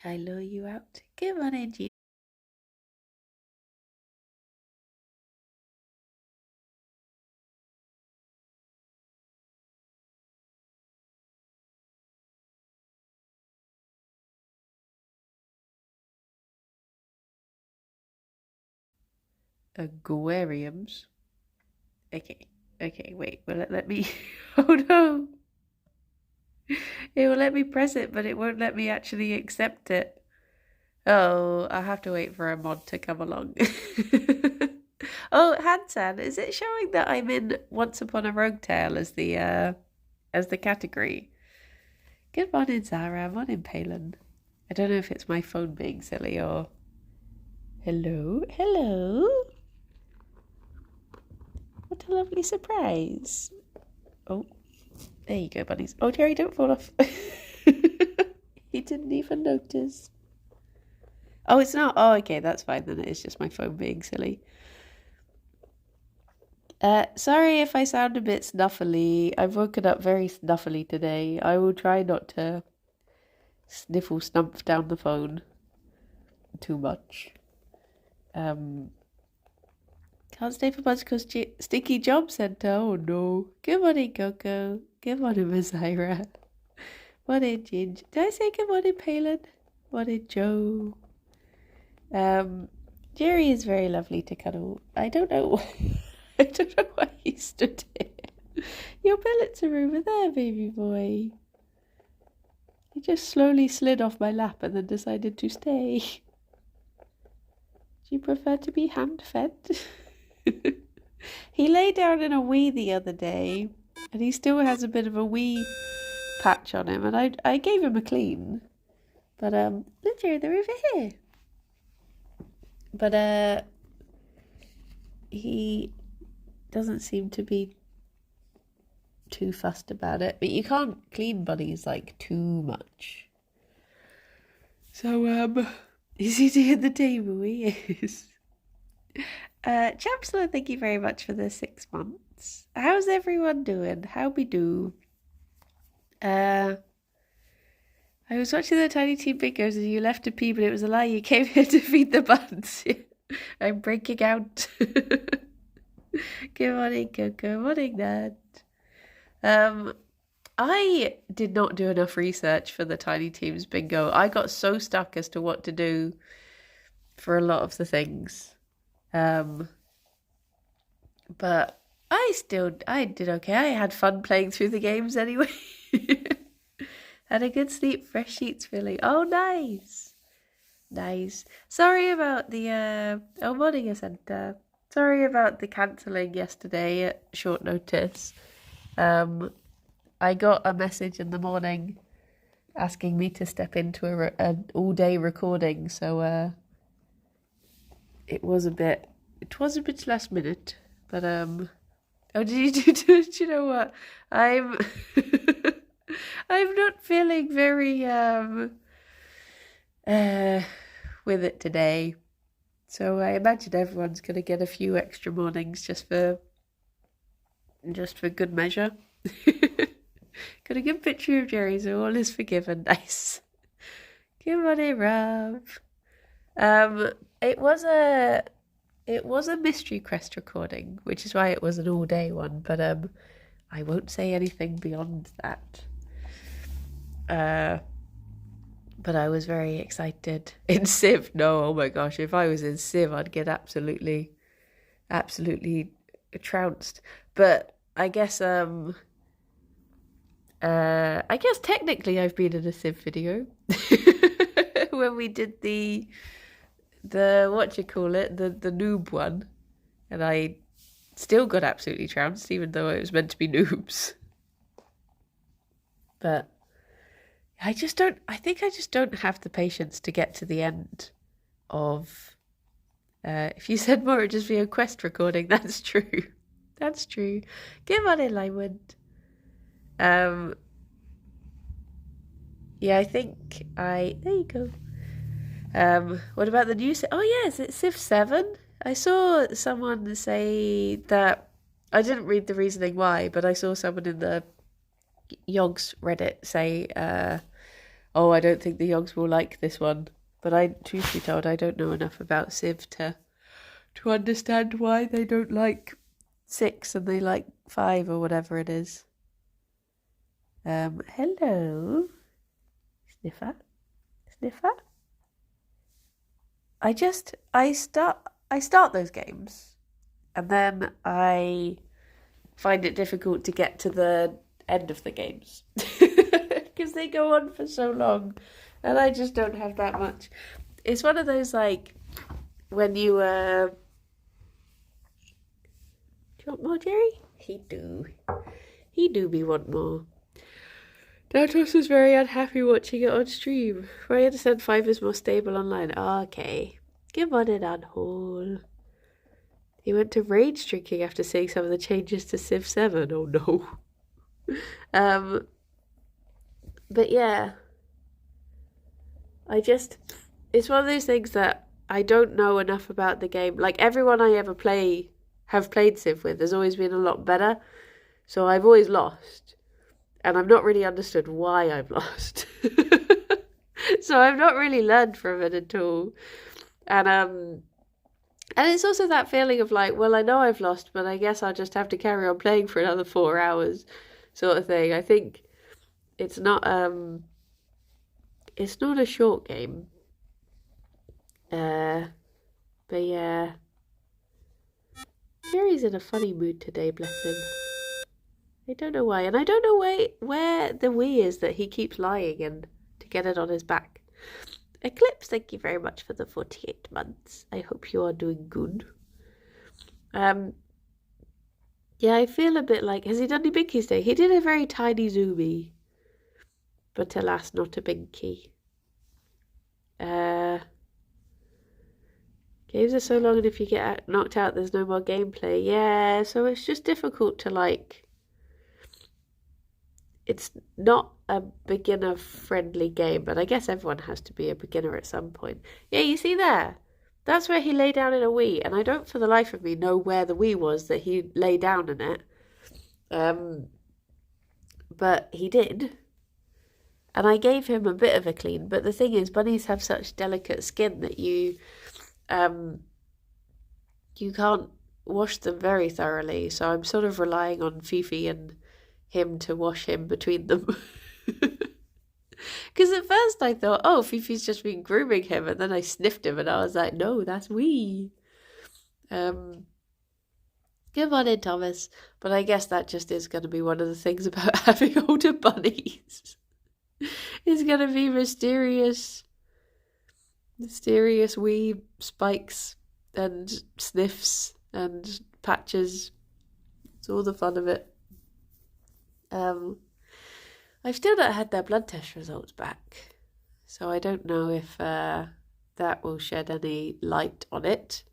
I lure you out. Come on in, G. Aquariums. Okay. Okay, wait. Will it let me? Oh no. It will let me press it, but it won't let me actually accept it. Oh, I'll have to wait for a mod to come along. Oh, Hansan, is it showing that I'm in Once Upon a Rogue Tale as the category? Good morning, Zara. Morning, Palin. I don't know if it's my phone being silly or... Hello? Hello? What a lovely surprise. Oh, there you go, bunnies. Oh, Gerry, don't fall off. He didn't even notice. Oh, it's not. Oh, okay, that's fine then. It's just my phone being silly. Sorry if I sound a bit snuffly. I've woken up very snuffly today. I will try not to snump down the phone too much. Can't stay for much because Sticky Job Centre. Oh no. Good morning, Coco. Good morning, Mazaira. Morning, Ginge. Did I say good morning, Palin? Morning, Joe. Gerry is very lovely to cuddle. I don't know I don't know why he stood here. Your pellets are over there, baby boy. He just slowly slid off my lap and then decided to stay. Do you prefer to be hand-fed? He lay down in a wee the other day, and he still has a bit of a wee patch on him, and I gave him a clean. But, look, Gerry, they're over here. But, he doesn't seem to be too fussed about it. But you can't clean bunnies, like, too much. So, is he doing the table? He is. Chancellor, thank you very much for the 6 months. How's everyone doing? How we do? I was watching the Tiny Team Bingos and you left to pee, but it was a lie. You came here to feed the buns. I'm breaking out. Good morning, Coco. Morning, Dad. I did not do enough research for the Tiny Teams Bingo. I got so stuck as to what to do for a lot of the things. But I did okay. I had fun playing through the games anyway. Had a good sleep, fresh sheets feeling. Oh, nice. Nice. Sorry about the, oh, morning, Asenta. Sorry about the cancelling yesterday at short notice. I got a message in the morning asking me to step into an all-day recording, so it was a bit last minute, but oh, did you know what? I'm I'm not feeling very with it today, so I imagine everyone's gonna get a few extra mornings just for good measure. Got a good picture of Gerry, so all is forgiven. Nice. Good morning, Rob. It was a mystery quest recording, which is why it was an all-day one, but I won't say anything beyond that. But I was very excited. In Civ, no, oh my gosh, if I was in Civ, I'd get absolutely trounced. But I guess technically I've been in a Civ video when we did the what you call it, the noob one, and I still got absolutely trounced even though it was meant to be noobs. But I think I just don't have the patience to get to the end of if you said more, it'd just be a quest recording. That's true. That's true. Good morning, Lywood. Yeah, I think there you go. What about the new oh yes, it's Civ 7. I saw someone say that, I didn't read the reasoning why, but I saw someone in the Yogs Reddit say, oh, I don't think the yogs will like this one. But truth be told, I don't know enough about Civ to understand why they don't like 6 and they like 5 or whatever it is. Hello, Sniffer. Sniffer. I start those games, and then I find it difficult to get to the end of the games because they go on for so long, and I just don't have that much. It's one of those like when you do you want more, Gerry? He do me want more. Datos was very unhappy watching it on stream. I understand 5 is more stable online. Okay. Give on it on haul. He went to rage drinking after seeing some of the changes to Civ 7. Oh no. But yeah. It's one of those things that I don't know enough about the game. Like everyone I ever have played Civ with has always been a lot better. So I've always lost. And I've not really understood why I've lost. So I've not really learned from it at all. And it's also that feeling of like, well, I know I've lost, but I guess I'll just have to carry on playing for another 4 hours sort of thing. I think it's not a short game. But yeah. Gerry's in a funny mood today, bless him. I don't know why, and I don't know where the Wii is that he keeps lying in to get it on his back. Eclipse, thank you very much for the 48 months. I hope you are doing good. Yeah, I feel a bit like, has he done any binkies today? He did a very tiny zoomy, but alas, not a binky. Games are so long, and if you get knocked out, there's no more gameplay. Yeah, so it's just difficult to like. It's not a beginner-friendly game, but I guess everyone has to be a beginner at some point. Yeah, you see there? That's where he lay down in a Wii, and I don't for the life of me know where the Wii was that he lay down in it. But he did. And I gave him a bit of a clean, but the thing is, bunnies have such delicate skin that you can't wash them very thoroughly, so I'm sort of relying on Fifi and him to wash him between them. Because at first I thought, oh, Fifi's just been grooming him, and then I sniffed him and I was like, no, that's we. Come on in, Thomas. But I guess that just is going to be one of the things about having older bunnies. It's going to be mysterious wee spikes and sniffs and patches. It's all the fun of it. I've still not had their blood test results back, so I don't know if that will shed any light on it.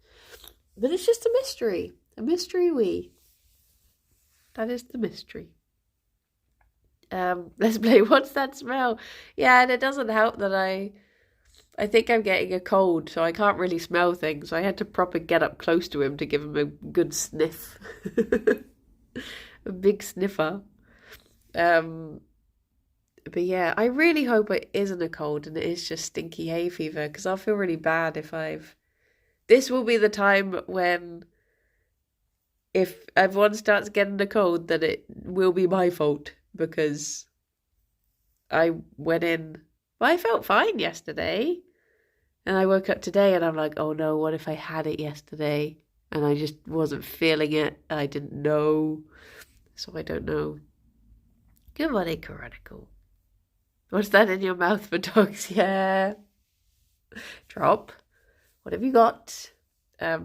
But it's just a mystery wee. That is the mystery. Let's play What's That Smell? Yeah, and it doesn't help that I think I'm getting a cold, so I can't really smell things. So I had to proper get up close to him to give him a good sniff. A big sniffer. But yeah, I really hope it isn't a cold and it is just stinky hay fever, because I'll feel really bad if this will be the time when if everyone starts getting a cold, then it will be my fault, because I went in, well, I felt fine yesterday, and I woke up today and I'm like, oh no, what if I had it yesterday and I just wasn't feeling it, I didn't know, so I don't know. Good morning, Chronicle. What's that in your mouth for dogs? Yeah. Drop. What have you got? But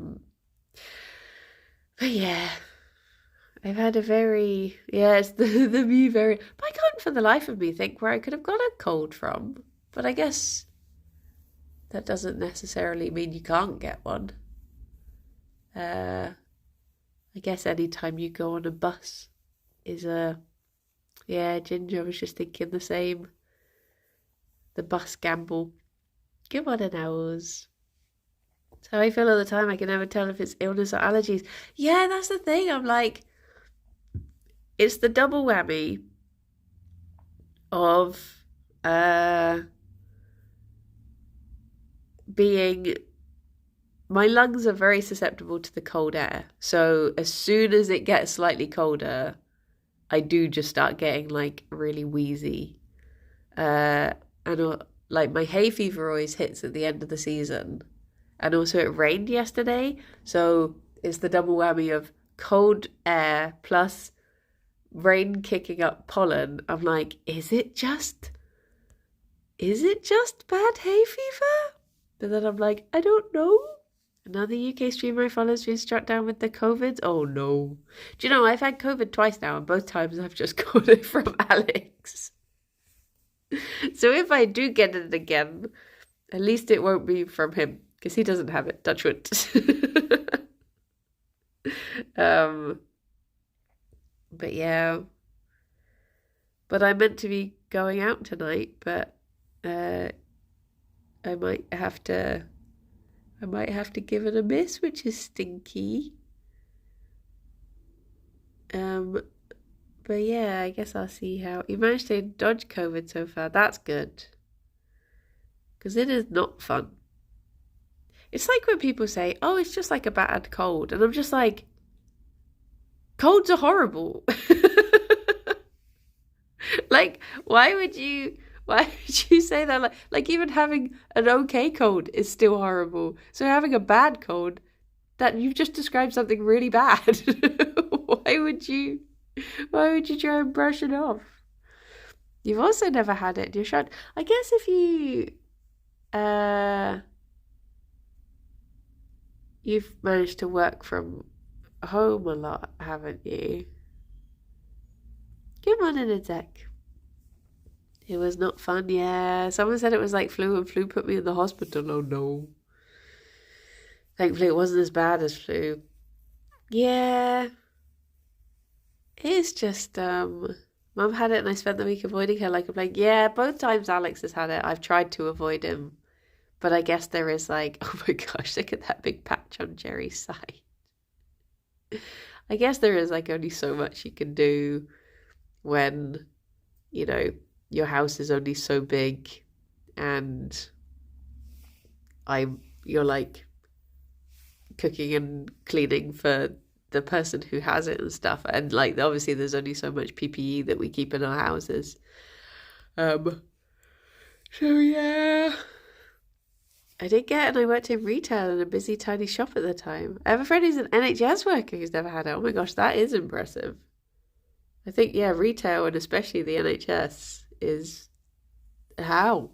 yeah. I've had a very... Yes, the me very... But I can't for the life of me think where I could have got a cold from. But I guess that doesn't necessarily mean you can't get one. I guess any time you go on a bus is a... Yeah, Ginger was just thinking the same. The bus gamble. Give on an hours. So I feel all the time I can never tell if it's illness or allergies. Yeah, that's the thing. I'm like, it's the double whammy of being my lungs are very susceptible to the cold air. So as soon as it gets slightly colder, I do just start getting like really wheezy. And like my hay fever always hits at the end of the season. And also it rained yesterday. So it's the double whammy of cold air plus rain kicking up pollen. I'm like, is it just bad hay fever? But then I'm like, I don't know. Another UK streamer I follow has been struck down with the COVID. Oh no. Do you know, I've had COVID twice now, and both times I've just got it from Alex. So if I do get it again, at least it won't be from him, because he doesn't have it. Touch wood. But yeah. But I'm meant to be going out tonight, but I might have to give it a miss, which is stinky. But yeah, I guess I'll see how you managed to dodge COVID so far. That's good, because it is not fun. It's like when people say, "Oh, it's just like a bad cold," and I'm just like, colds are horrible. Like, why would you say that? Like even having an okay cold is still horrible. So having a bad cold, that you've just described something really bad. Why would you try and brush it off? You've also never had it. You're shut. I guess if you've managed to work from home a lot, haven't you? Good morning, Azek. It was not fun, yeah. Someone said it was like flu, and flu put me in the hospital. Oh no. Thankfully, it wasn't as bad as flu. Yeah. It's just, Mum had it and I spent the week avoiding her. Like, I'm like, yeah, both times Alex has had it, I've tried to avoid him. But I guess there is like, oh my gosh, look at that big patch on Gerry's side. I guess there is like only so much you can do when, you know, your house is only so big and you're like cooking and cleaning for the person who has it and stuff, and like obviously there's only so much PPE that we keep in our houses. So yeah, I did get, and I worked in retail in a busy tiny shop at the time. I have a friend who's an NHS worker who's never had it. Oh my gosh, that is impressive. I think, yeah, retail and especially the NHS is how.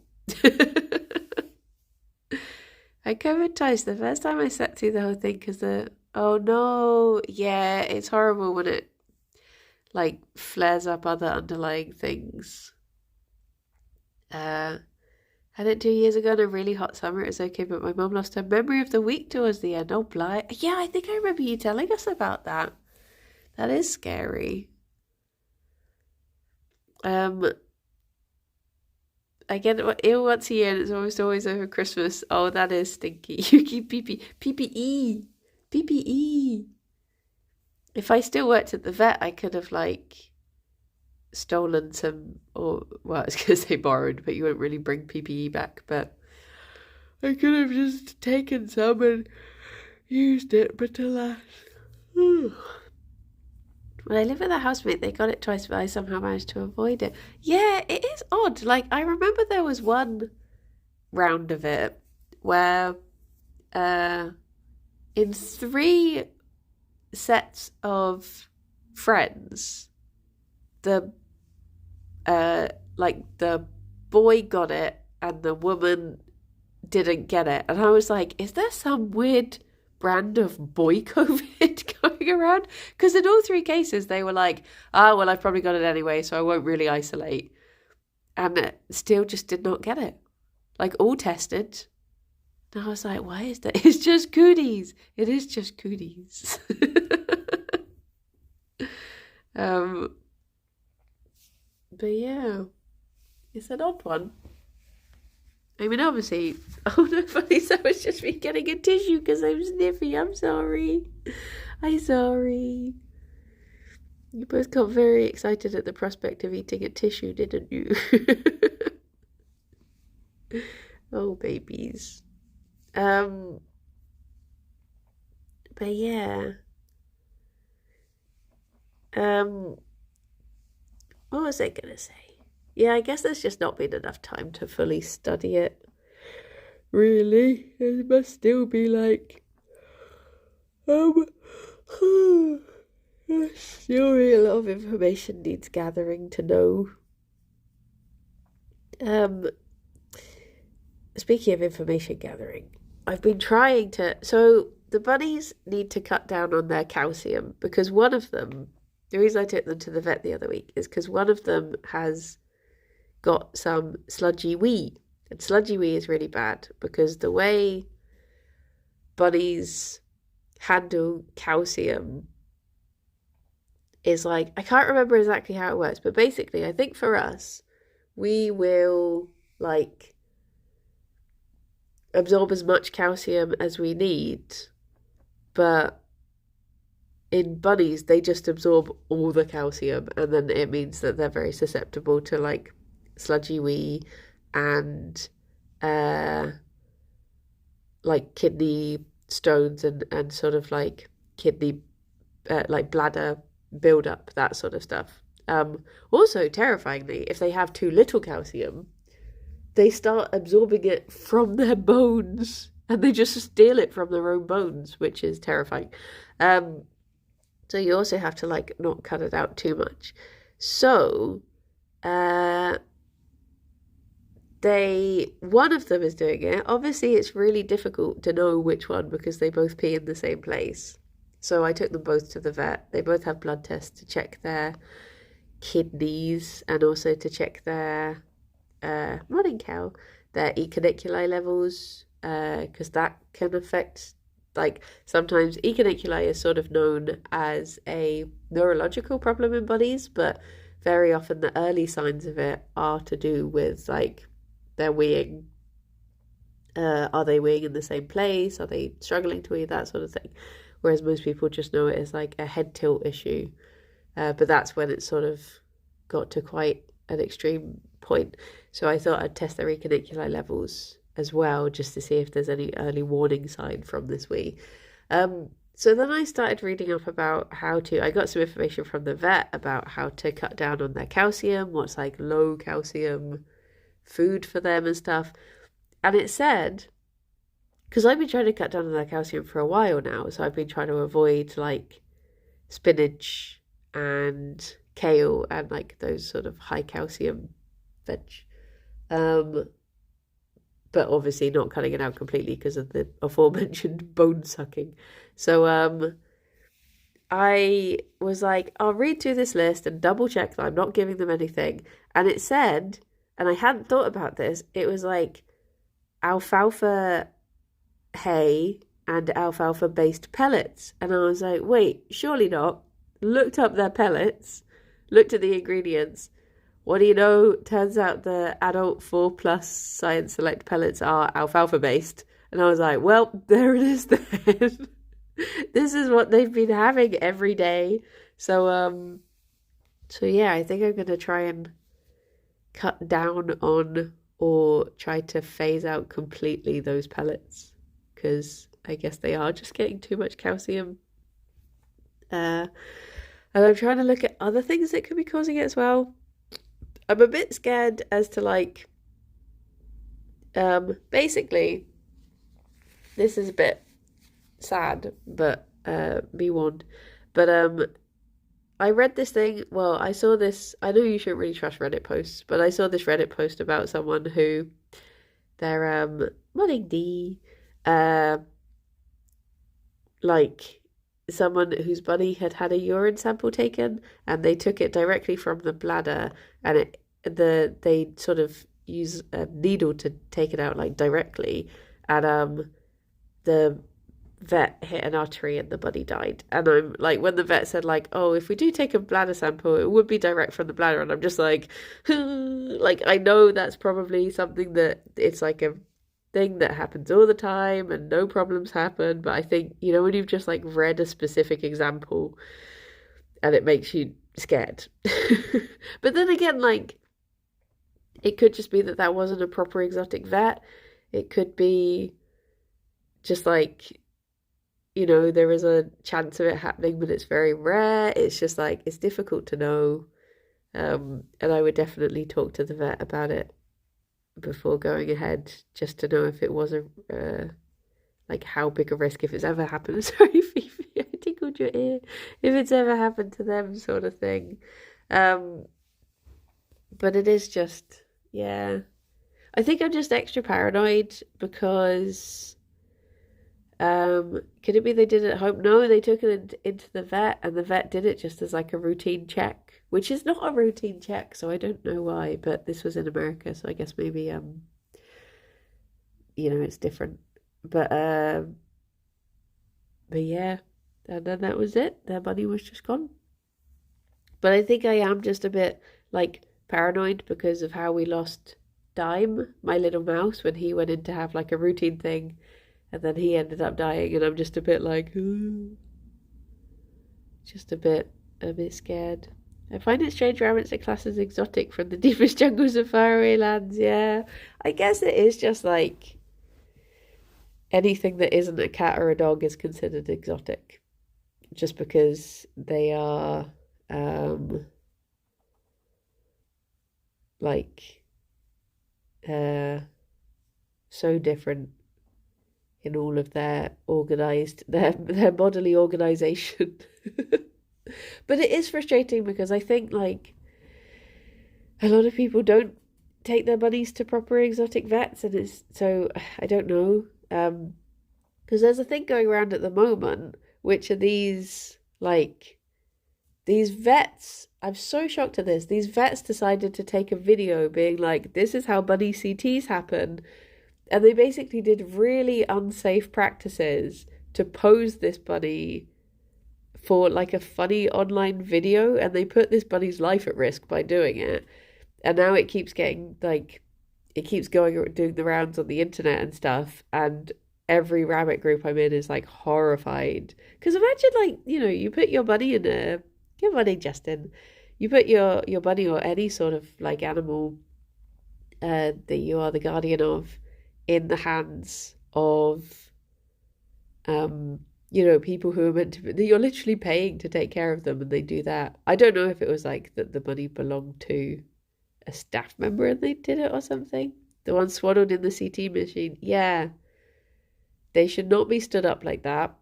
I covered twice. The first time I sat through the whole thing because oh no, yeah, it's horrible when it like flares up other underlying things. Had it 2 years ago in a really hot summer. It was okay, but my mum lost her memory of the week towards the end. Oh, blimey. Yeah, I think I remember you telling us about that. That is scary. I get ill once a year and it's almost always over Christmas. Oh, that is stinky. You keep PPE. PPE. If I still worked at the vet, I could have like stolen some, or well, I was gonna say borrowed, but you wouldn't really bring PPE back, but I could have just taken some and used it, but alas. When I live with a housemate, they got it twice, but I somehow managed to avoid it. Yeah, it is odd. Like, I remember there was one round of it where in 3 sets of friends, the boy got it and the woman didn't get it. And I was like, is there some weird brand of boy COVID going around? Because in all 3 cases they were like, well, I've probably got it anyway, so I won't really isolate, and still just did not get it, like all tested. And I was like, why is that? It's just cooties. It is just cooties. But yeah, it's an odd one. I mean, obviously, oh no, funny, so it's just me getting a tissue because I'm sniffy. I'm sorry. I'm sorry. You both got very excited at the prospect of eating a tissue, didn't you? Oh, babies. But yeah. What was I gonna say? Yeah, I guess there's just not been enough time to fully study it. Really? It must still be like, um, still really a lot of information needs gathering to know. Um, Speaking of information gathering, I've been trying to. So the bunnies need to cut down on their calcium because one of them, the reason I took them to the vet the other week is because one of them has got some sludgy wee. And sludgy wee is really bad because the way bunnies handle calcium is like, I can't remember exactly how it works, but basically, I think for us, we will like absorb as much calcium as we need, but in bunnies, they just absorb all the calcium, and then it means that they're very susceptible to like sludgy wee and like kidney stones and sort of like kidney like bladder build-up, that sort of stuff. Also, terrifyingly, if they have too little calcium, they start absorbing it from their bones and they just steal it from their own bones, which is terrifying. So you also have to like not cut it out too much. So one of them is doing it. Obviously, it's really difficult to know which one because they both pee in the same place. So I took them both to the vet. They both have blood tests to check their kidneys and also to check their running cow, their E. caniculi levels, because that can affect, like, sometimes E. caniculi is sort of known as a neurological problem in bunnies, but very often the early signs of it are to do with, like, their weeing. Are they weeing in the same place? Are they struggling to wee? That sort of thing. Whereas most people just know it as, like, a head tilt issue. But that's when it sort of got to quite an extreme point. So I thought I'd test their E. caniculi levels as well, just to see if there's any early warning sign from this wee. So then I started reading up about I got some information from the vet about how to cut down on their calcium, what's like low calcium food for them and stuff. And it said, because I've been trying to cut down on their calcium for a while now, so I've been trying to avoid like spinach and kale and like those sort of high calcium veg. But obviously not cutting it out completely because of the aforementioned bone sucking. So I was like, I'll read through this list and double check that I'm not giving them anything. And it said, and I hadn't thought about this, it was like alfalfa hay and alfalfa based pellets. And I was like, wait, surely not. Looked up their pellets, looked at the ingredients. What do you know? Turns out the adult 4+ Science Select pellets are alfalfa based. And I was like, well, there it is then. This is what they've been having every day. So yeah, I think I'm gonna try and cut down on or try to phase out completely those pellets, because I guess they are just getting too much calcium. And I'm trying to look at other things that could be causing it as well. I'm a bit scared as to like, basically, this is a bit sad, but be warned. But I read this thing. Well, I saw this. I know you shouldn't really trust Reddit posts, but I saw this Reddit post about someone who they're wanting the like someone whose bunny had a urine sample taken, and they took it directly from the bladder, and they sort of use a needle to take it out like directly, and the vet hit an artery and the bunny died. And I'm like, when the vet said like, oh, if we do take a bladder sample, it would be direct from the bladder, and I'm just like, like, I know that's probably something that it's like a thing that happens all the time and no problems happen, but I think, you know, when you've just like read a specific example and it makes you scared. But then again, like, It could just be that that wasn't a proper exotic vet. It could be just like, you know, there is a chance of it happening, but it's very rare. It's just like, it's difficult to know. And I would definitely talk to the vet about it before going ahead, just to know if it was a, like how big a risk, if it's ever happened. Sorry, Phoebe, I tickled your ear. If it's ever happened to them, sort of thing. But it is just, yeah. I think I'm just extra paranoid because could it be they did it at home? No, they took it into the vet, and the vet did it just as like a routine check, which is not a routine check, so I don't know why, but this was in America, so I guess maybe you know, it's different. But yeah, and then that was it. Their money was just gone. But I think I am just a bit like paranoid because of how we lost Dime, my little mouse, when he went in to have like a routine thing, and then he ended up dying, and I'm just a bit like, ooh. Just a bit scared. I find it strange rabbits are classed as exotic from the deepest jungles of faraway lands. Yeah, I guess it is just like anything that isn't a cat or a dog is considered exotic, just because they are like so different in all of their their bodily organization. But it is frustrating because I think like a lot of people don't take their bunnies to proper exotic vets, and it's so I don't know, because there's a thing going around at the moment, which are these like these vets. I'm so shocked at this. These vets decided to take a video being like, this is how bunny CTs happen. And they basically did really unsafe practices to pose this bunny for like a funny online video. And they put this bunny's life at risk by doing it. And now it keeps getting like, it keeps going, doing the rounds on the internet and stuff. And every rabbit group I'm in is like horrified. Because imagine like, you know, you put your bunny in a, good morning, Justin. You put your bunny or any sort of like animal that you are the guardian of in the hands of, you know, people who are meant to be, you're literally paying to take care of them, and they do that. I don't know if it was like that the bunny belonged to a staff member and they did it or something. The one swaddled in the CT machine. Yeah. They should not be stood up like that.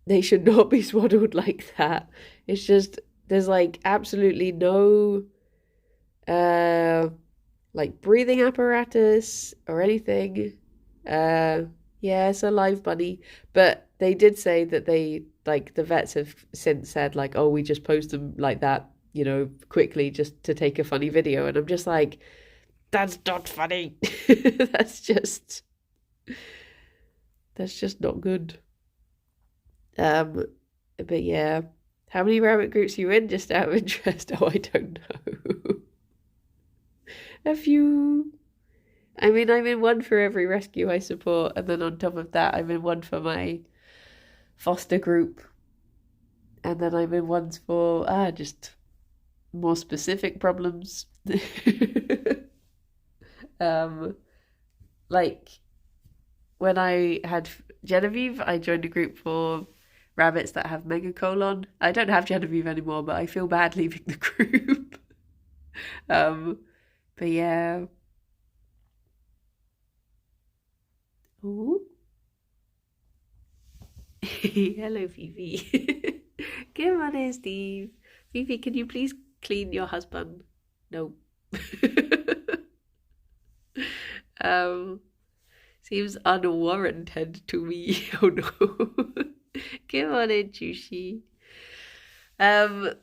They should not be swaddled like that. It's just, there's like absolutely no like breathing apparatus or anything. Yeah, it's a live bunny. But they did say that they, like, the vets have since said like, oh, we just posed them like that, you know, quickly just to take a funny video. And I'm just like, that's not funny. That's just not good. But yeah, how many rabbit groups are you in, just out of interest? Oh, I don't know. A few. I mean, I'm in one for every rescue I support, and then on top of that, I'm in one for my foster group, and then I'm in ones for just more specific problems. Like when I had Genevieve, I joined a group for rabbits that have megacolon. I don't have Genevieve anymore, but I feel bad leaving the group. But yeah. Ooh. Hello, Fifi. Good morning, Steve. Fifi, can you please clean your husband? No. Seems unwarranted to me. Oh no. Good morning, Jushi. But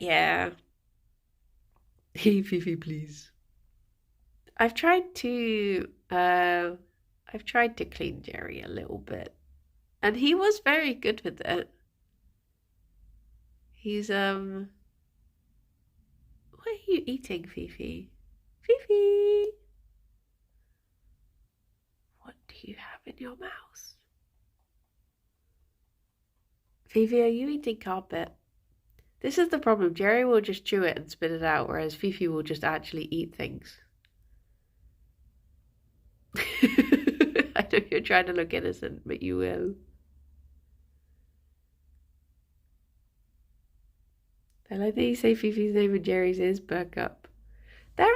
yeah. Hey, Fifi, please. I've tried to clean Gerry a little bit, and he was very good with it. He's what are you eating, Fifi? Fifi, what do you have in your mouth? Fifi, are you eating carpet? This is the problem. Gerry will just chew it and spit it out, whereas Fifi will just actually eat things. I know you're trying to look innocent, but you will. I like that you say Fifi's name and Gerry's is Buttercup. They're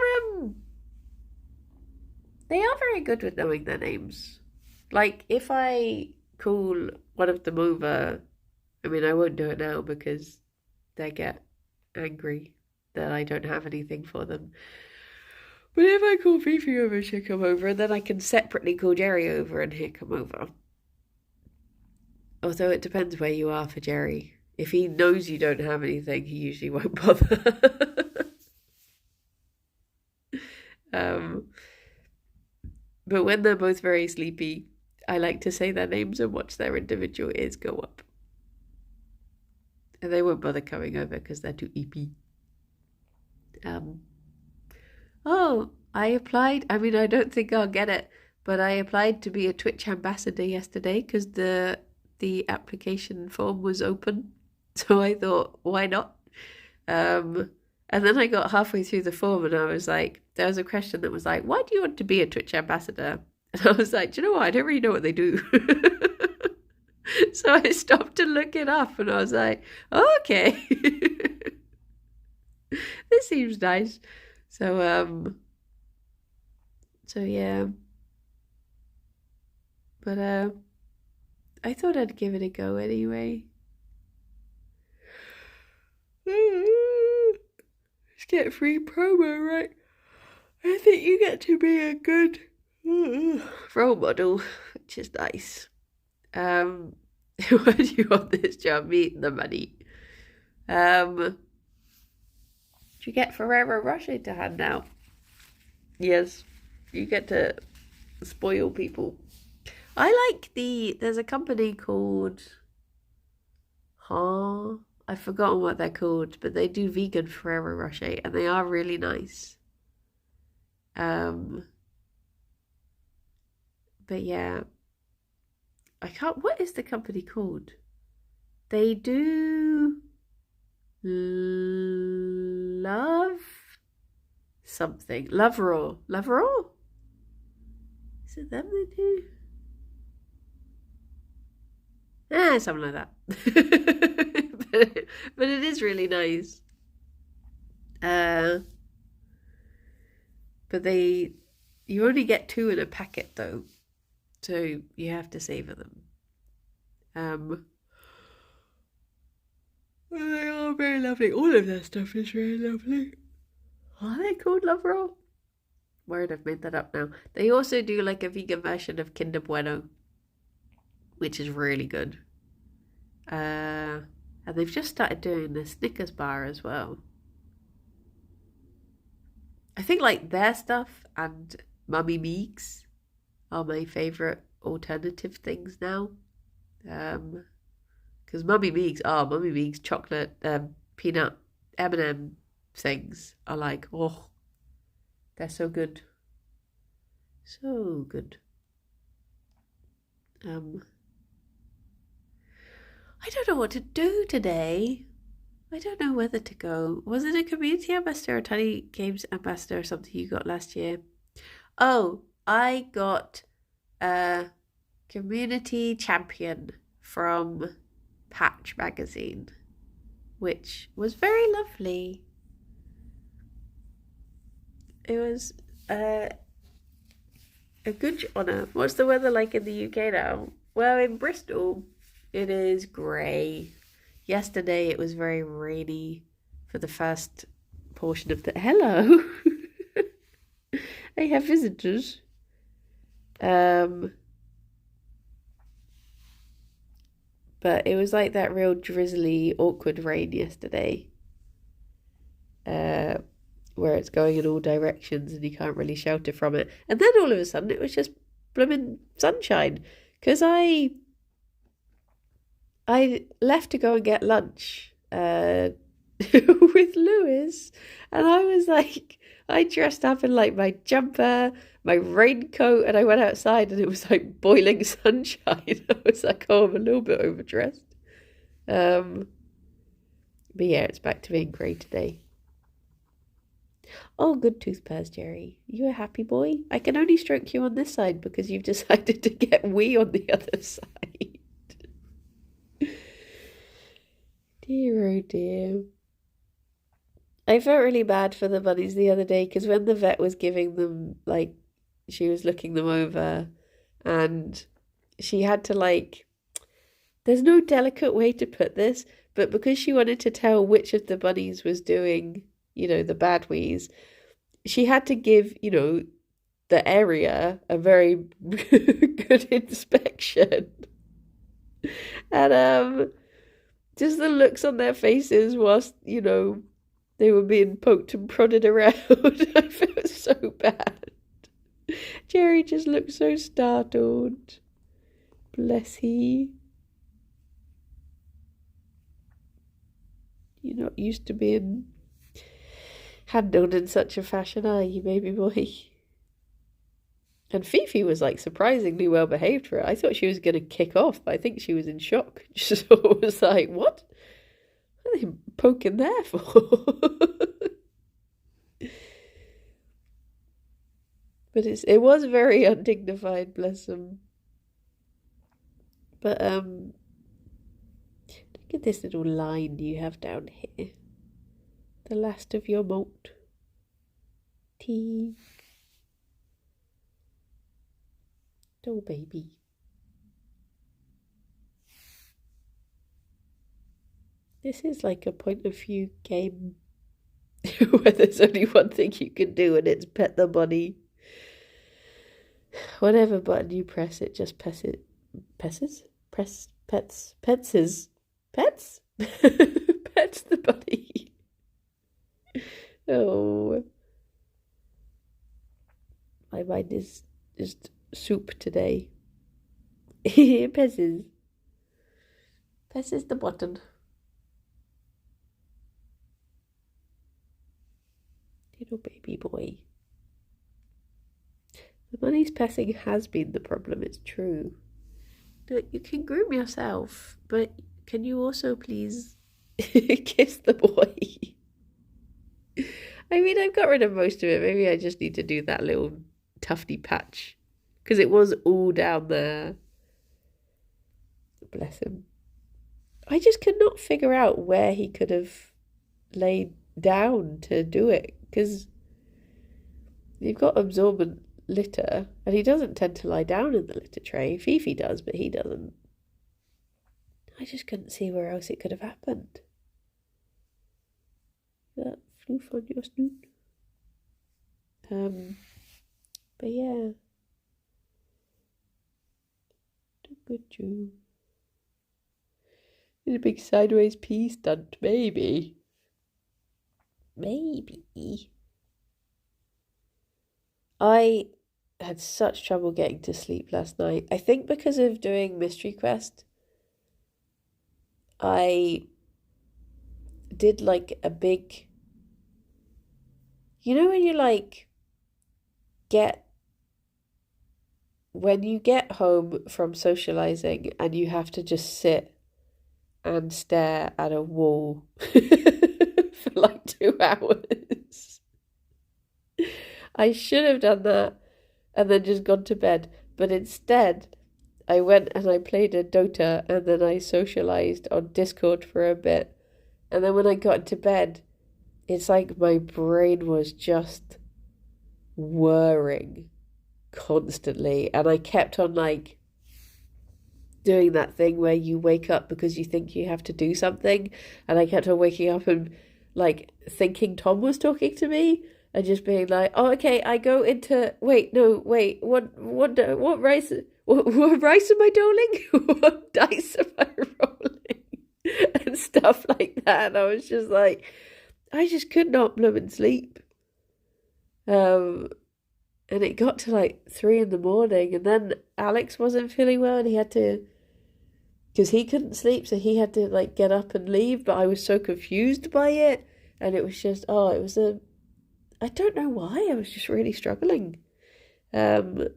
they are very good with knowing their names. Like if I call one of them over, I mean I won't do it now because they get angry that I don't have anything for them. But if I call Fifi over, she'll come over, then I can separately call Gerry over and he'll come over. Although it depends where you are for Gerry. If he knows you don't have anything, he usually won't bother. But when they're both very sleepy, I like to say their names and watch their individual ears go up. And they won't bother coming over because they're too eepy. Oh, I applied. I mean, I don't think I'll get it, but I applied to be a Twitch ambassador yesterday because the application form was open. So I thought, why not? And then I got halfway through the form and I was like, there was a question that was like, why do you want to be a Twitch ambassador? And I was like, do you know what? I don't really know what they do. So I stopped to look it up and I was like, oh, okay. This seems nice. So yeah. But I thought I'd give it a go anyway. Let's get free promo, right? I think you get to be a good role model, which is nice. Why do you want this job? Me and the money. Do you get Ferrero Rocher to hand out? Yes, you get to spoil people. I like there's a company called, I've forgotten what they're called, but they do vegan Ferrero Rocher and they are really nice. But yeah, what is the company called? They do love something. Love Raw. Love Raw? Is it them they do? Something like that. but it is really nice. But you only get 2 in a packet though, so you have to savor them. They are very lovely. All of their stuff is really lovely. Are they called Love Roll? Word, I've made that up now. They also do like a vegan version of Kinder Bueno, which is really good. And they've just started doing the Snickers bar as well. I think like their stuff and Mummy Meeks are my favourite alternative things now. Because Mummy Meeks chocolate peanut M&M things are like, oh, they're so good. So good. I don't know what to do today. I don't know whether to go. Was it a community ambassador or Tiny Games ambassador or something you got last year? Oh, I got a community champion from Patch magazine, which was very lovely. It was a good honour. What's the weather like in the UK now? Well, in Bristol, it is grey. Yesterday, it was very rainy for the first portion of the... Hello! I have visitors. But it was like that real drizzly, awkward rain yesterday. Where it's going in all directions and you can't really shelter from it. And then all of a sudden it was just blooming sunshine. Because I left to go and get lunch with Lewis. And I was like, I dressed up in like my jumper, my raincoat, and I went outside and it was like boiling sunshine. I was like, oh, I'm a little bit overdressed. But yeah, it's back to being grey today. Oh, good tooth pairs, Gerry. You a happy boy? I can only stroke you on this side because you've decided to get wee on the other side. Dear, oh dear. I felt really bad for the bunnies the other day because when the vet was giving them, like, she was looking them over and she had to, like, there's no delicate way to put this, but because she wanted to tell which of the bunnies was doing, you know, the bad wheeze, she had to give, you know, the area a very good inspection. And just the looks on their faces whilst, you know, they were being poked and prodded around. I felt so bad. Gerry just looked so startled. Bless he. You're not used to being handled in such a fashion, are you, baby boy? And Fifi was like surprisingly well behaved for it. I thought she was going to kick off, but I think she was in shock. She sort of was like, what? What are they poking there for? But it was very undignified, bless them. But look at this little line you have down here. The last of your molt. Tea. Oh, baby. This is like a point of view game where there's only one thing you can do and it's pet the bunny. Whatever button you press, it just pets? Pets? Pets the bunny. Oh. My mind is just soup today. Pesses. Pesses the button. Little baby boy. The bunny's pessing has been the problem, it's true. You can groom yourself, but can you also please kiss the boy? I mean, I've got rid of most of it. Maybe I just need to do that little tufty patch. Because it was all down there. Bless him. I just could not figure out where he could have laid down to do it. Because you've got absorbent litter. And he doesn't tend to lie down in the litter tray. Fifi does, but he doesn't. I just couldn't see where else it could have happened. That floof on your snoot. But yeah. Look at you. Did a big sideways pee stunt, maybe. Maybe. I had such trouble getting to sleep last night. I think because of doing Mystery Quest, I did like a big, you know when you like when you get home from socializing and you have to just sit and stare at a wall for like 2 hours. I should have done that and then just gone to bed, but instead I went and I played a Dota and then I socialized on Discord for a bit, and then when I got into bed, it's like my brain was just whirring constantly, and I kept on like doing that thing where you wake up because you think you have to do something, and I kept on waking up and like thinking Tom was talking to me and just being like, oh okay, I go into what rice what rice am I doling? What dice am I rolling? And stuff like that. And I was just like, I just could not blooming sleep. And it got to like 3 in the morning, and then Alex wasn't feeling well and he had to, because he couldn't sleep, so he had to like get up and leave, but I was so confused by it, and it was just, I don't know why, I was just really struggling. But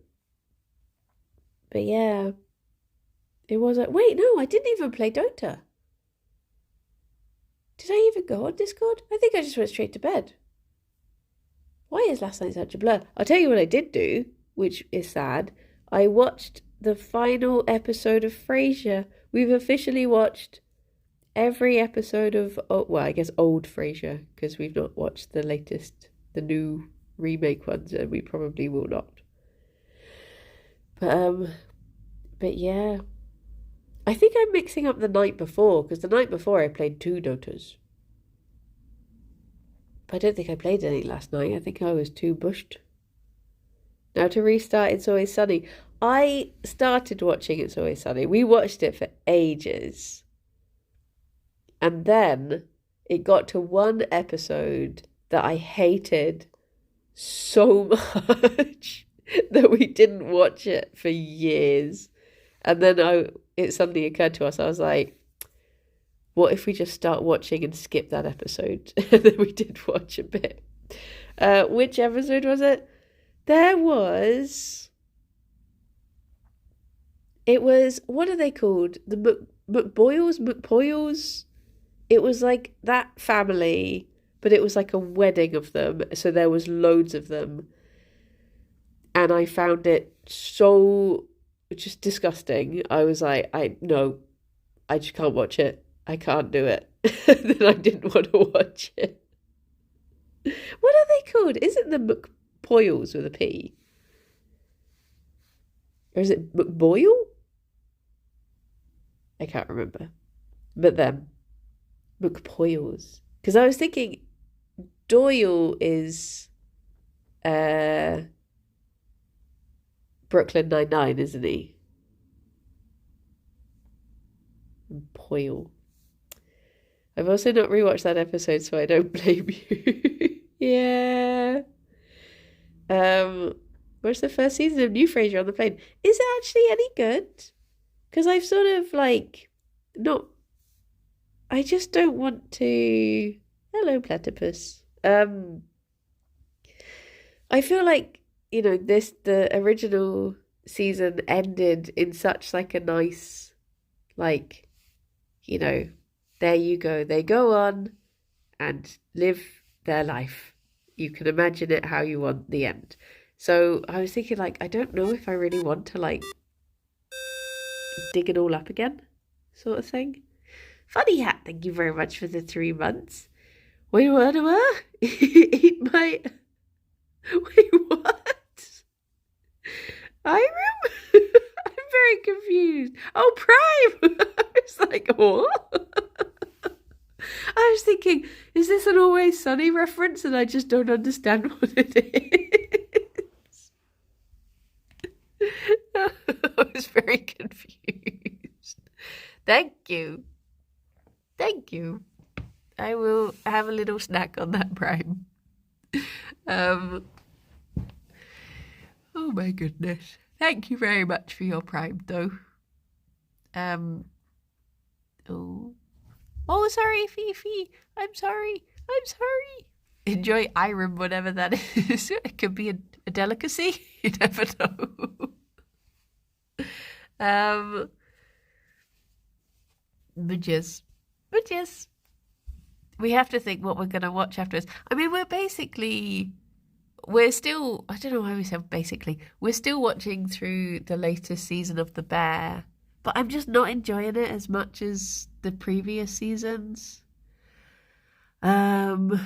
yeah, it was wait, no, I didn't even play Dota. Did I even go on Discord? I think I just went straight to bed. Why is last night such a blur? I'll tell you what I did do, which is sad. I watched the final episode of Frasier. We've officially watched every episode of, well, I guess old Frasier, because we've not watched the latest, the new remake ones, and we probably will not. But yeah. I think I'm mixing up the night before, because the night before I played 2 Dotas. But I don't think I played any last night. I think I was too bushed. Now to restart It's Always Sunny. I started watching It's Always Sunny. We watched it for ages. And then it got to one episode that I hated so much that we didn't watch it for years. And then it suddenly occurred to us, I was like, what if we just start watching and skip that episode? And then we did watch a bit. Which episode was it? It was, what are they called? The McPoyles? It was like that family, but it was like a wedding of them. So there was loads of them. And I found it so just disgusting. I was like, no, I just can't watch it. I can't do it. Then I didn't want to watch it. What are they called? Is it the McPoyles with a P? Or is it McBoyle? I can't remember. But them. McPoyles. Because I was thinking Doyle is Brooklyn Nine-Nine, isn't he? Poyle. I've also not rewatched that episode, so I don't blame you. Yeah. Where's the first season of New Frasier on the plane? Is it actually any good? Because I've sort of like not. I just don't want to. Hello, platypus. I feel like the original season ended in such like a nice, like, there you go. They go on and live their life. You can imagine it how you want the end. So I was thinking, like, I don't know if I really want to, like, dig it all up again, sort of thing. Funny Hat, thank you very much for the 3 months. Wait, what? Eat my... Wait, what? Irem? I'm very confused. Oh, Prime! I was like, what? I was thinking, is this an Always Sunny reference? And I just don't understand what it is. I was very confused. Thank you. Thank you. I will have a little snack on that Prime. Oh my goodness. Thank you very much for your Prime, though. Oh, sorry, Fifi. I'm sorry. Enjoy Irem, whatever that is. It could be a delicacy. You never know. But yes. We have to think what we're going to watch afterwards. I mean, we're still, I don't know why we said basically, we're still watching through the latest season of The Bear, but I'm just not enjoying it as much as the previous seasons. And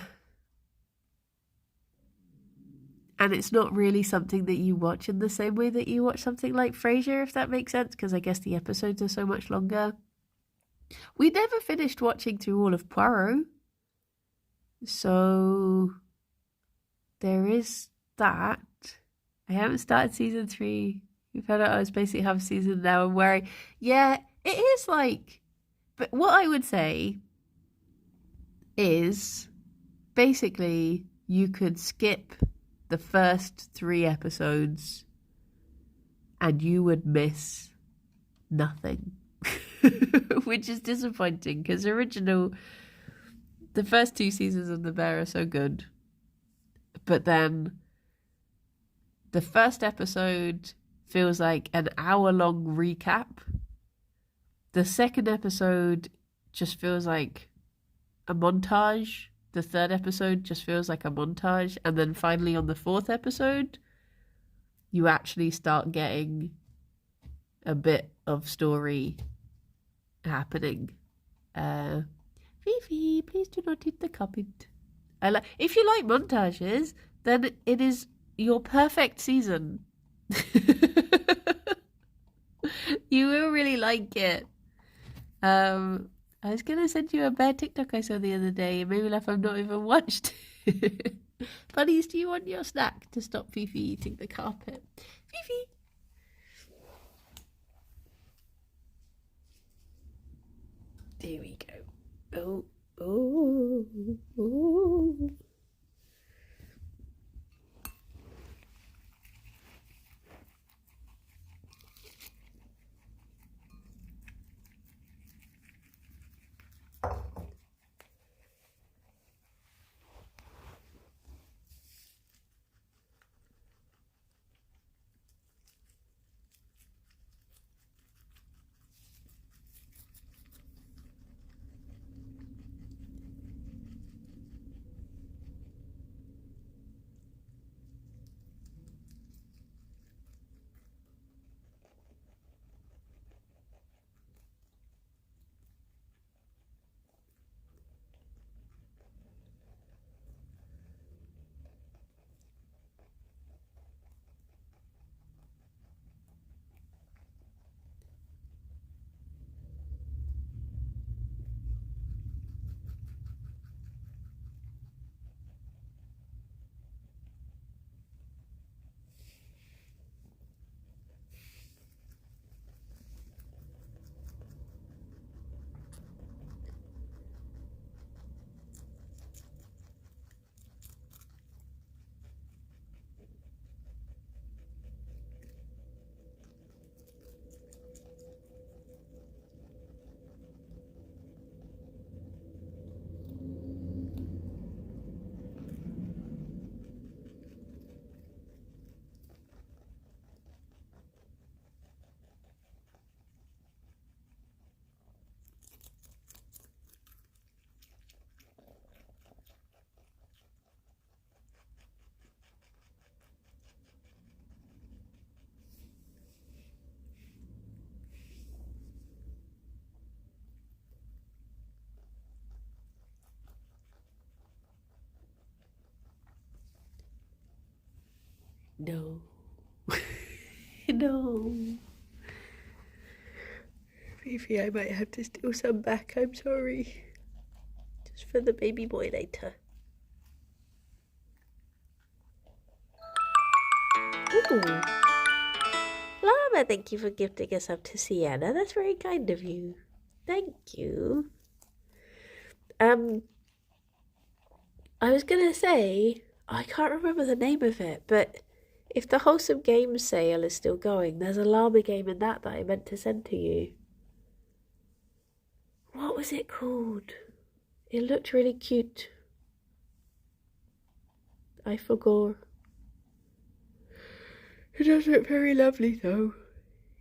it's not really something that you watch in the same way that you watch something like Frasier, if that makes sense, because I guess the episodes are so much longer. We never finished watching through all of Poirot. So there is that. I haven't started season 3. We've had I was basically half season now and worrying. Yeah, it is like, but what I would say is basically you could skip the first 3 episodes and you would miss nothing. Which is disappointing because the first 2 seasons of The Bear are so good, but then the first episode feels like an hour-long recap. The second episode just feels like a montage. The third episode just feels like a montage. And then finally on the fourth episode, you actually start getting a bit of story happening. Fifi, please do not eat the carpet. If you like montages, then it is your perfect season. You will really like it. I was gonna send you a bear TikTok I saw the other day, and maybe I've not even watched. Bunnies, do you want your snack to stop Fifi eating the carpet? Fifi. There we go. Oh. No. No. Fifi, I might have to steal some back. I'm sorry. Just for the baby boy later. Ooh. Llama, thank you for gifting us up to Sienna. That's very kind of you. Thank you. I was gonna say, I can't remember the name of it, but if the Wholesome Games sale is still going, there's a llama game in that I meant to send to you. What was it called? It looked really cute. I forgot. It does look very lovely though.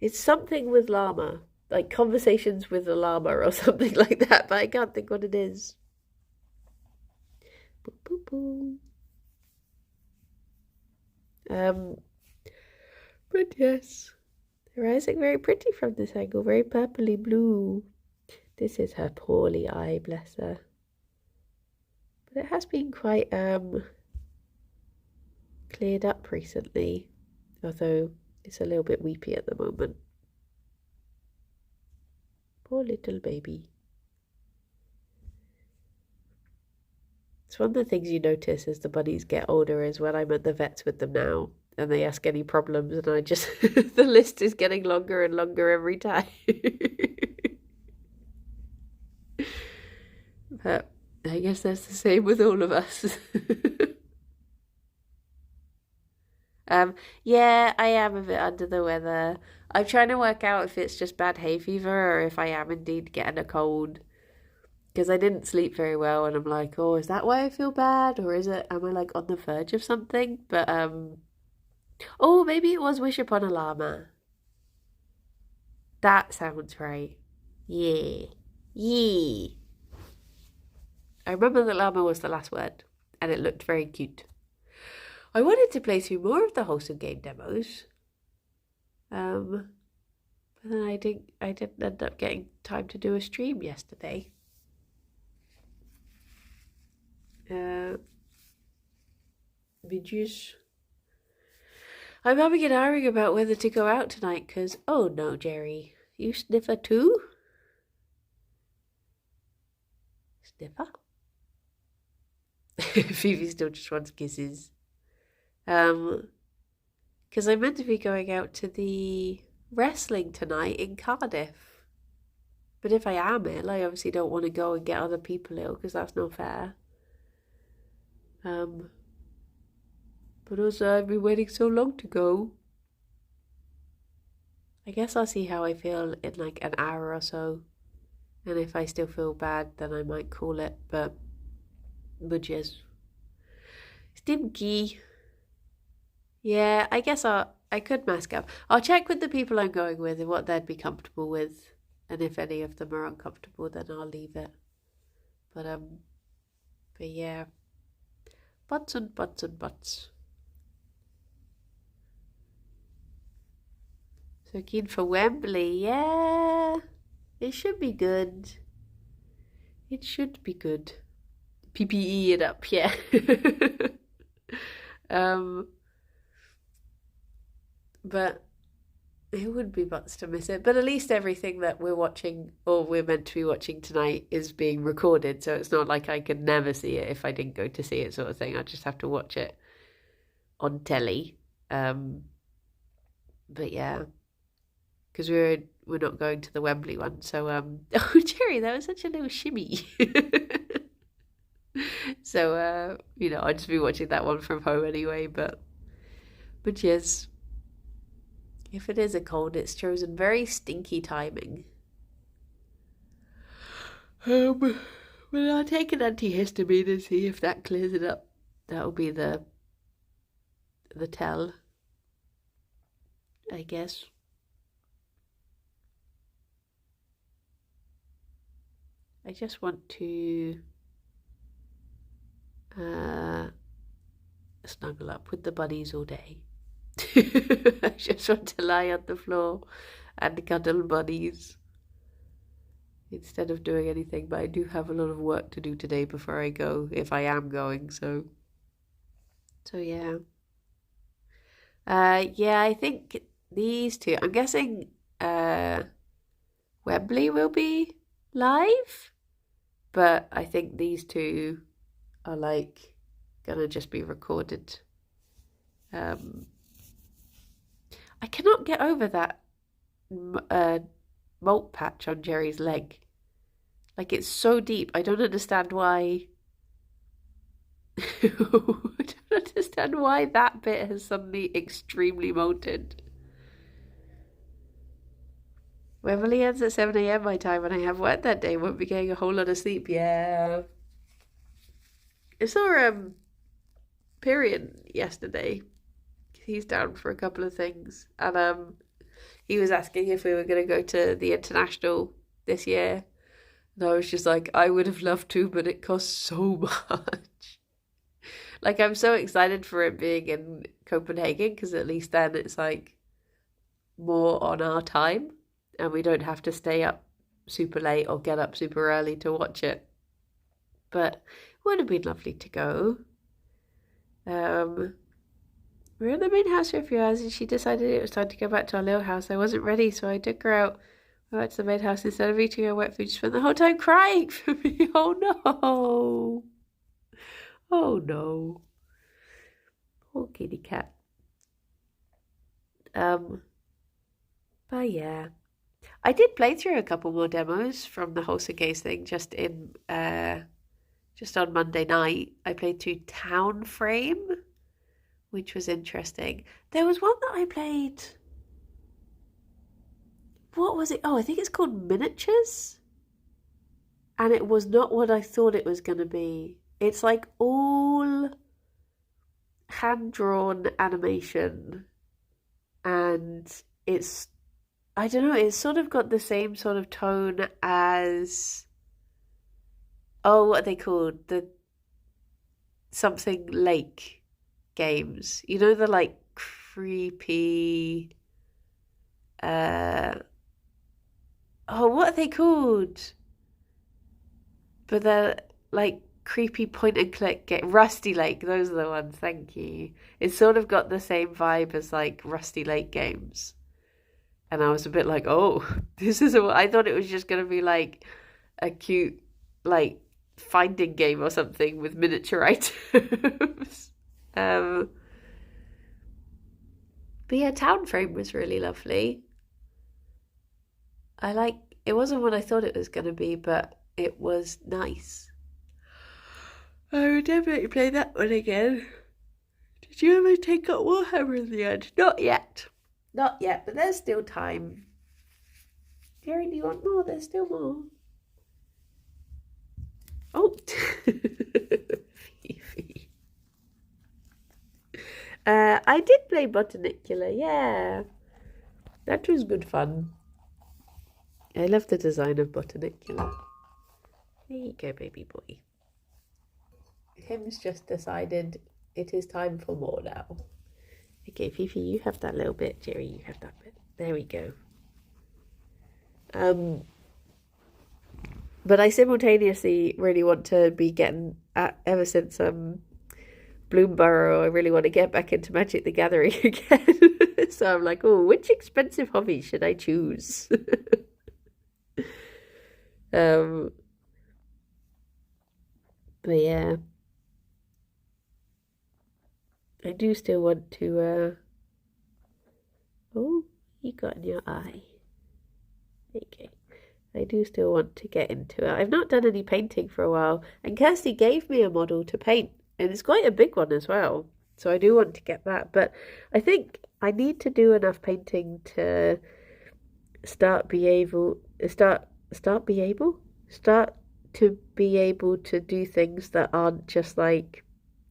It's something with llama, like Conversations with the Llama or something like that, but I can't think what it is. Boop, boop, boop. But yes, they're rising very pretty from this angle, very purpley blue. This is her poorly eye, bless her. But it has been quite cleared up recently, although it's a little bit weepy at the moment. Poor little baby. It's one of the things you notice as the bunnies get older is when I'm at the vets with them now and they ask any problems and I just, the list is getting longer and longer every time. But I guess that's the same with all of us. Yeah, I am a bit under the weather. I'm trying to work out if it's just bad hay fever or if I am indeed getting a cold. Because I didn't sleep very well and I'm like, oh, is that why I feel bad? Or am I like on the verge of something? But, oh, maybe it was Wish Upon a Llama. That sounds right. Yeah. Yeah. I remember the llama was the last word, and it looked very cute. I wanted to play through more of the wholesome game demos, but then I didn't end up getting time to do a stream yesterday. I'm having an airing about whether to go out tonight because, oh no, Gerry, you sniffer too? Sniffer? Phoebe still just wants kisses. Because I'm meant to be going out to the wrestling tonight in Cardiff. But if I am ill, I obviously don't want to go and get other people ill because that's not fair. But also I've been waiting so long to go. I guess I'll see how I feel in like an hour or so. And if I still feel bad, then I might call it. But yes. Stimky. Yeah, I guess I could mask up. I'll check with the people I'm going with and what they'd be comfortable with. And if any of them are uncomfortable, then I'll leave it. But yeah. Butts and butts and butts. So keen for Wembley, yeah. It should be good. It should be good. PPE it up, yeah. But it would be butts to miss it. But at least everything that we're watching or we're meant to be watching tonight is being recorded. So it's not like I could never see it if I didn't go to see it sort of thing. I just have to watch it on telly. But yeah. Because we're not going to the Wembley one. So, oh, Gerry, that was such a little shimmy. So, I'll just be watching that one from home anyway. But yes, if it is a cold, it's chosen very stinky timing. Well, I'll take an antihistamine and see if that clears it up. That'll be the tell, I guess. I just want to snuggle up with the bunnies all day. I just want to lie on the floor and cuddle bunnies instead of doing anything. But I do have a lot of work to do today before I go, if I am going. So yeah. Yeah, I think these two. I'm guessing Wembley will be live. But I think these two are like gonna just be recorded. I cannot get over that malt patch on Gerry's leg. Like it's so deep. I don't understand why. I don't understand why that bit has suddenly extremely molted. Wembley ends at 7 a.m. my time and I have work that day. Won't be getting a whole lot of sleep. Yeah. I saw Period yesterday. He's down for a couple of things. And he was asking if we were going to go to the International this year. And I was just like, I would have loved to, but it costs so much. Like, I'm so excited for it being in Copenhagen because at least then it's like more on our time. And we don't have to stay up super late or get up super early to watch it. But it would have been lovely to go. We were in the main house for a few hours and she decided it was time to go back to our little house. I wasn't ready, so I took her out. We went to the main house instead of eating her wet food. She spent the whole time crying for me. Oh no. Oh no. Poor kitty cat. But yeah. I did play through a couple more demos from the Wholesome Case thing just on Monday night. I played through Town Frame, which was interesting. There was one that I played. What was it? Oh, I think it's called Miniatures. And it was not what I thought it was going to be. It's like all hand-drawn animation. And it's, I don't know, it's sort of got the same sort of tone as, oh, what are they called? The something lake games. You know, the like creepy oh, what are they called? But they're like creepy point and click game. Rusty Lake, those are the ones, thank you. It's sort of got the same vibe as like Rusty Lake games. And I was a bit like, oh, this is I thought it was just gonna be like a cute like finding game or something with miniature items. But yeah, Town Frame was really lovely. It wasn't what I thought it was gonna be, but it was nice. I would definitely play that one again. Did you ever take up Warhammer in the end? Not yet. Not yet, but there's still time. Gerry, do you want more? There's still more. Oh, Fifi. I did play Botanicular, yeah. That was good fun. I love the design of Botanicular. There you go, baby boy. Tim's just decided it is time for more now. Okay, Fifi, you have that little bit. Gerry, you have that bit. There we go. But I simultaneously really want to be getting, ever since Bloomborough, I really want to get back into Magic the Gathering again. So I'm like, oh, which expensive hobby should I choose? But yeah. I do still want to, oh, you got in your eye. Okay. I do still want to get into it. I've not done any painting for a while, and Kirsty gave me a model to paint, and it's quite a big one as well. So I do want to get that, but I think I need to do enough painting to start to be able to do things that aren't just like,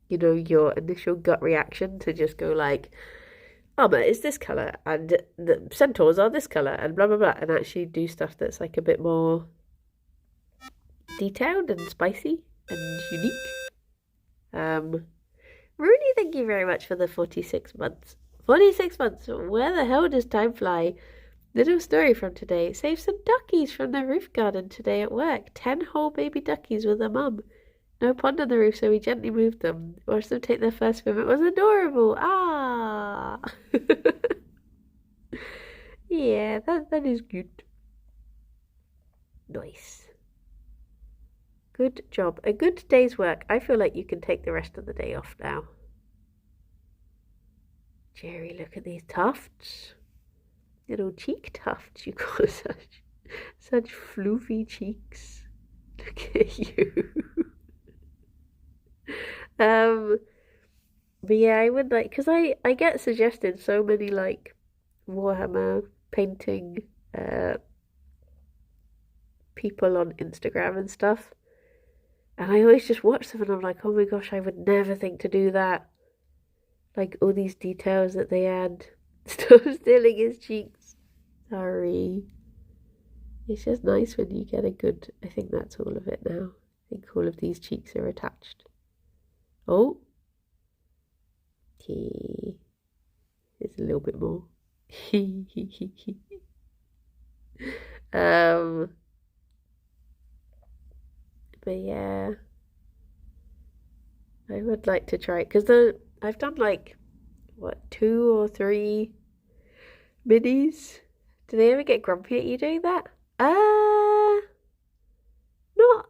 you know, your initial gut reaction to just go like, armor is this color and the centaurs are this color and blah blah blah, and actually do stuff that's like a bit more detailed and spicy and unique. Rooney, thank you very much for the 46 months. 46 months. Where the hell does time fly? Little story from today. Saved some duckies from the roof garden today at work. 10 whole baby duckies with their mum. No pond on the roof, so we gently moved them. Watched them take their first swim. It was adorable. Ah! Yeah, that is good. Nice. Good job. A good day's work. I feel like you can take the rest of the day off now. Gerry, look at these tufts. Little cheek tufts. You got such floofy cheeks. Look at you. But yeah, I would like, because I get suggested so many like Warhammer painting people on Instagram and stuff, and I always just watch them and I'm like, oh my gosh, I would never think to do that. Like all these details that they add. Stop stealing his cheeks. Sorry. It's just nice when you get a good, I think that's all of it now. I think all of these cheeks are attached. Oh. Okay. There's a little bit more. But yeah. I would like to try it because I've done like what 2 or 3 minis. Do they ever get grumpy at you doing that? Not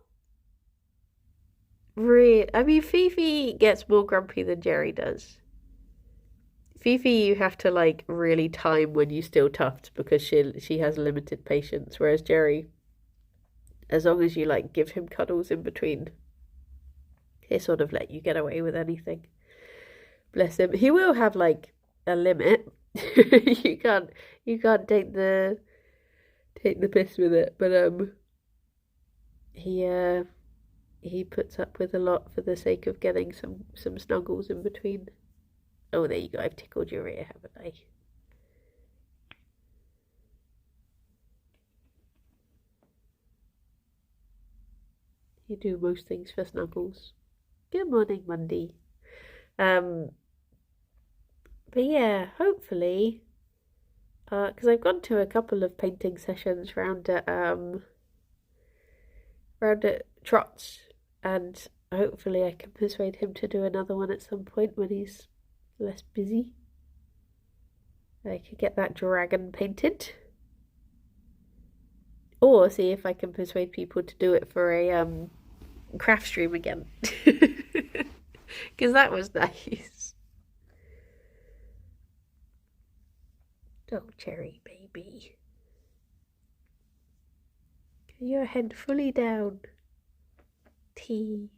really. I mean, Fifi gets more grumpy than Gerry does. Fifi, you have to like really time when you steal tufts because she has limited patience, whereas Gerry, as long as you like give him cuddles in between, he sort of let you get away with anything. Bless him. He will have like a limit. you can't take the piss with it, but he puts up with a lot for the sake of getting some snuggles in between. Oh, there you go. I've tickled your ear, haven't I? You do most things for Snuggles. Good morning, Monday. But yeah, hopefully, because I've gone to a couple of painting sessions round at Trot's, and hopefully I can persuade him to do another one at some point when he's less busy. I could get that dragon painted. Or see if I can persuade people to do it for a craft stream again. Because that was nice. Oh, Cherry baby. Get your head fully down. Tea.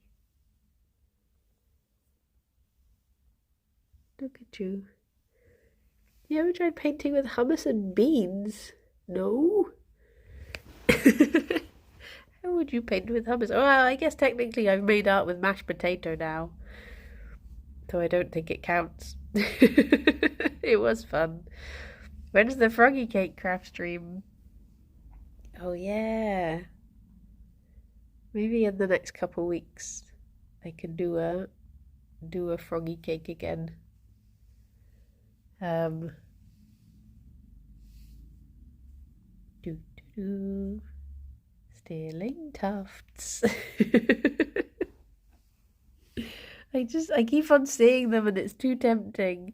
Look at you. You ever tried painting with hummus and beans? No? How would you paint with hummus? Oh, well, I guess technically I've made art with mashed potato now. So I don't think it counts. It was fun. When's the froggy cake craft stream? Oh yeah. Maybe in the next couple weeks I can do a froggy cake again. Stealing tufts. I keep on seeing them and it's too tempting.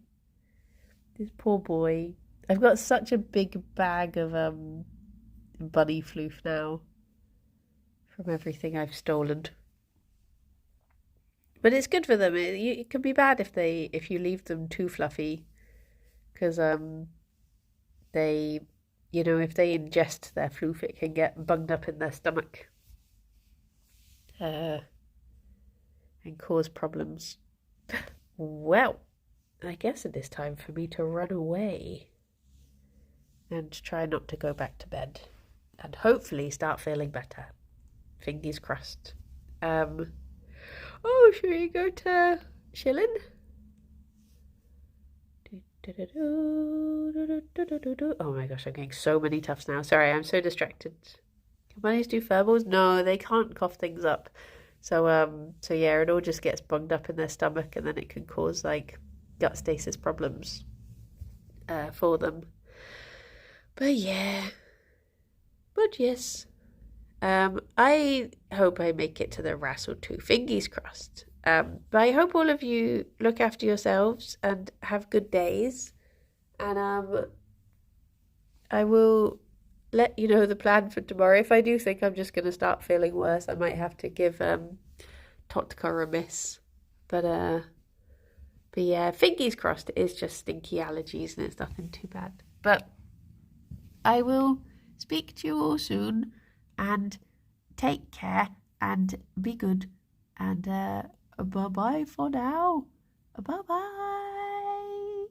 This poor boy. I've got such a big bag of bunny floof now from everything I've stolen. But it's good for them. It can be bad if you leave them too fluffy, because they, if they ingest their floof, it can get bunged up in their stomach, and cause problems. Well, I guess it is time for me to run away and try not to go back to bed, and hopefully start feeling better. Fingers crossed. Oh, should we go to Shillin? Oh my gosh, I'm getting so many tufts now. Sorry, I'm so distracted. Can bunnies do furballs? No, they can't cough things up. So yeah, it all just gets bunged up in their stomach, and then it can cause like gut stasis problems for them. But yeah. But yes. I hope I make it to the wrestle too. Fingers crossed. But I hope all of you look after yourselves and have good days. And I will let you know the plan for tomorrow. If I do think I'm just going to start feeling worse, I might have to give Totka a miss. But yeah, fingers crossed. It is just stinky allergies and it's nothing too bad. But I will speak to you all soon, and take care and be good, and bye-bye for now. Bye-bye.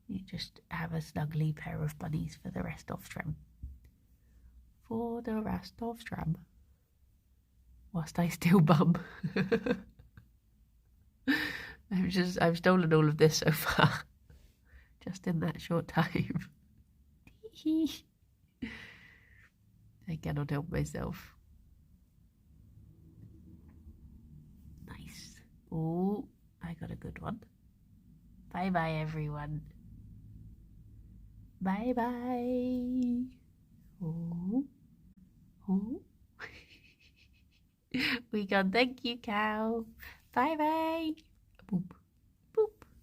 You just have a snuggly pair of bunnies for the rest of Stram. For the rest of Stram. Whilst I still bum. I've stolen all of this so far. Just in that short time. I cannot help myself. Nice. Oh, I got a good one. Bye-bye, everyone. Bye-bye. Oh. Oh. We got thank you, cow. Bye-bye. Boop.